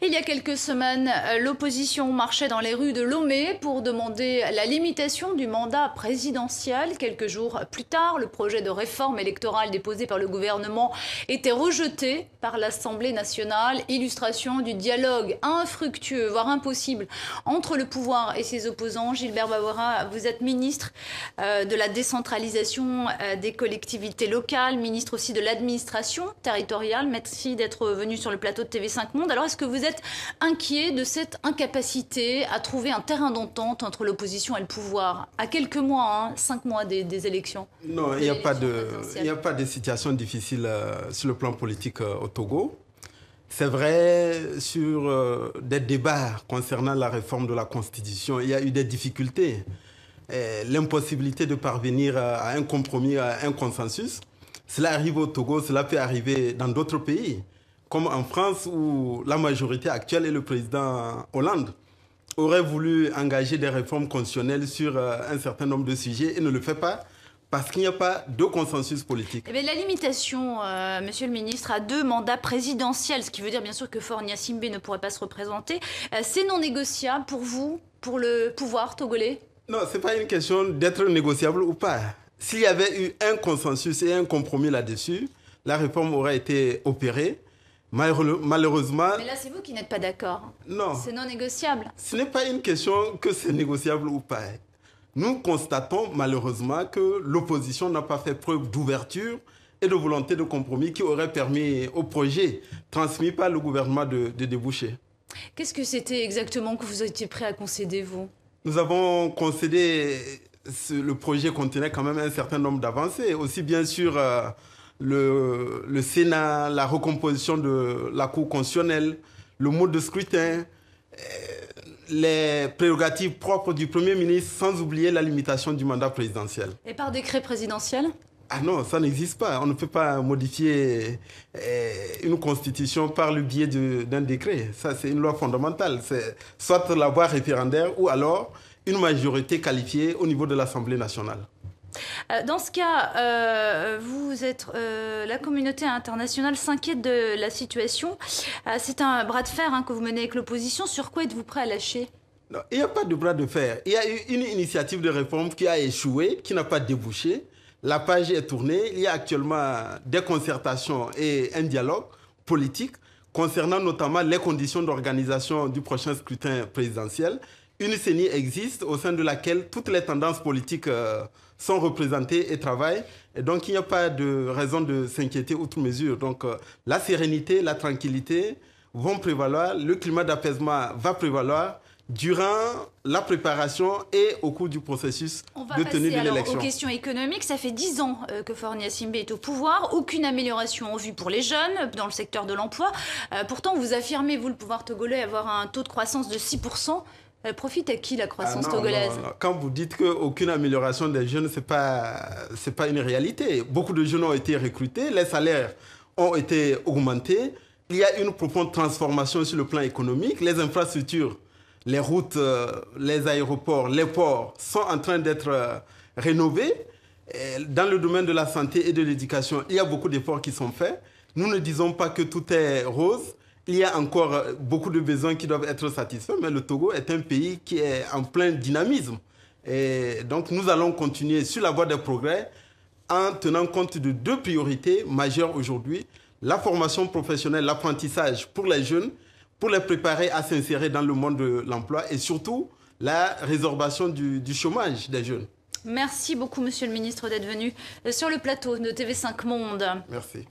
Il y a quelques semaines, l'opposition marchait dans les rues de Lomé pour demander la limitation du mandat présidentiel. Quelques jours plus tard, le projet de réforme électorale déposé par le gouvernement était rejeté par l'Assemblée nationale. Illustration du dialogue infructueux, voire impossible, entre le pouvoir et ses opposants. Gilbert Bawera, vous êtes ministre de la décentralisation des collectivités locales, ministre aussi de l'administration territoriale. Merci d'être venu sur le plateau de TV5 Monde. Alors, est-ce que vous êtes inquiet de cette incapacité à trouver un terrain d'entente entre l'opposition et le pouvoir à quelques mois, 5 mois des élections? Non, il n'y a pas de situation difficile sur le plan politique au Togo. C'est vrai, sur des débats concernant la réforme de la Constitution, il y a eu des difficultés. L'impossibilité de parvenir à un compromis, à un consensus. Cela arrive au Togo, cela peut arriver dans d'autres pays, comme en France où la majorité actuelle et le président Hollande aurait voulu engager des réformes constitutionnelles sur un certain nombre de sujets et ne le fait pas parce qu'il n'y a pas de consensus politique. Eh bien, la limitation, monsieur le ministre, à 2 mandats présidentiels, ce qui veut dire bien sûr que Faure Gnassingbé ne pourrait pas se représenter, c'est non négociable pour vous, pour le pouvoir togolais? Non, ce n'est pas une question d'être négociable ou pas. S'il y avait eu un consensus et un compromis là-dessus, la réforme aurait été opérée. Malheureusement... Mais là, c'est vous qui n'êtes pas d'accord. Non. C'est non négociable. Ce n'est pas une question que c'est négociable ou pas. Nous constatons malheureusement que l'opposition n'a pas fait preuve d'ouverture et de volonté de compromis qui aurait permis au projet transmis par le gouvernement de déboucher. Qu'est-ce que c'était exactement que vous étiez prêt à concéder, vous? Nous avons concédé... Le projet contenait quand même un certain nombre d'avancées, aussi bien sûr le Sénat, la recomposition de la Cour constitutionnelle, le mode de scrutin, les prérogatives propres du Premier ministre, sans oublier la limitation du mandat présidentiel. Et par décret présidentiel? Ah non, ça n'existe pas. On ne peut pas modifier une constitution par le biais d'un décret. Ça, c'est une loi fondamentale. C'est soit la voie référendaire ou alors une majorité qualifiée au niveau de l'Assemblée nationale. Dans ce cas, la communauté internationale s'inquiète de la situation. C'est un bras de fer que vous menez avec l'opposition. Sur quoi êtes-vous prêt à lâcher? Non, il n'y a pas de bras de fer. Il y a eu une initiative de réforme qui a échoué, qui n'a pas débouché. La page est tournée. Il y a actuellement des concertations et un dialogue politique concernant notamment les conditions d'organisation du prochain scrutin présidentiel. Une CENI existe au sein de laquelle toutes les tendances politiques sont représentées et travaillent. Et donc, il n'y a pas de raison de s'inquiéter outre mesure. Donc, la sérénité, la tranquillité vont prévaloir. Le climat d'apaisement va prévaloir durant la préparation et au cours du processus de tenue de l'élection. On va passer aux questions économiques. Ça fait 10 ans que Faure Gnassingbé est au pouvoir. Aucune amélioration en vue pour les jeunes dans le secteur de l'emploi. Pourtant, vous affirmez, vous, le pouvoir togolais, avoir un taux de croissance de 6%. Elle profite à qui, la croissance togolaise? Non. Quand vous dites qu'aucune amélioration des jeunes, ce n'est pas une réalité. Beaucoup de jeunes ont été recrutés, les salaires ont été augmentés. Il y a une profonde transformation sur le plan économique. Les infrastructures, les routes, les aéroports, les ports sont en train d'être rénovés. Dans le domaine de la santé et de l'éducation, il y a beaucoup d'efforts qui sont faits. Nous ne disons pas que tout est rose. Il y a encore beaucoup de besoins qui doivent être satisfaits, mais le Togo est un pays qui est en plein dynamisme. Et donc, nous allons continuer sur la voie des progrès en tenant compte de 2 priorités majeures aujourd'hui. La formation professionnelle, l'apprentissage pour les jeunes, pour les préparer à s'insérer dans le monde de l'emploi et surtout la résorbation du chômage des jeunes. Merci beaucoup, monsieur le ministre, d'être venu sur le plateau de TV5 Monde. Merci.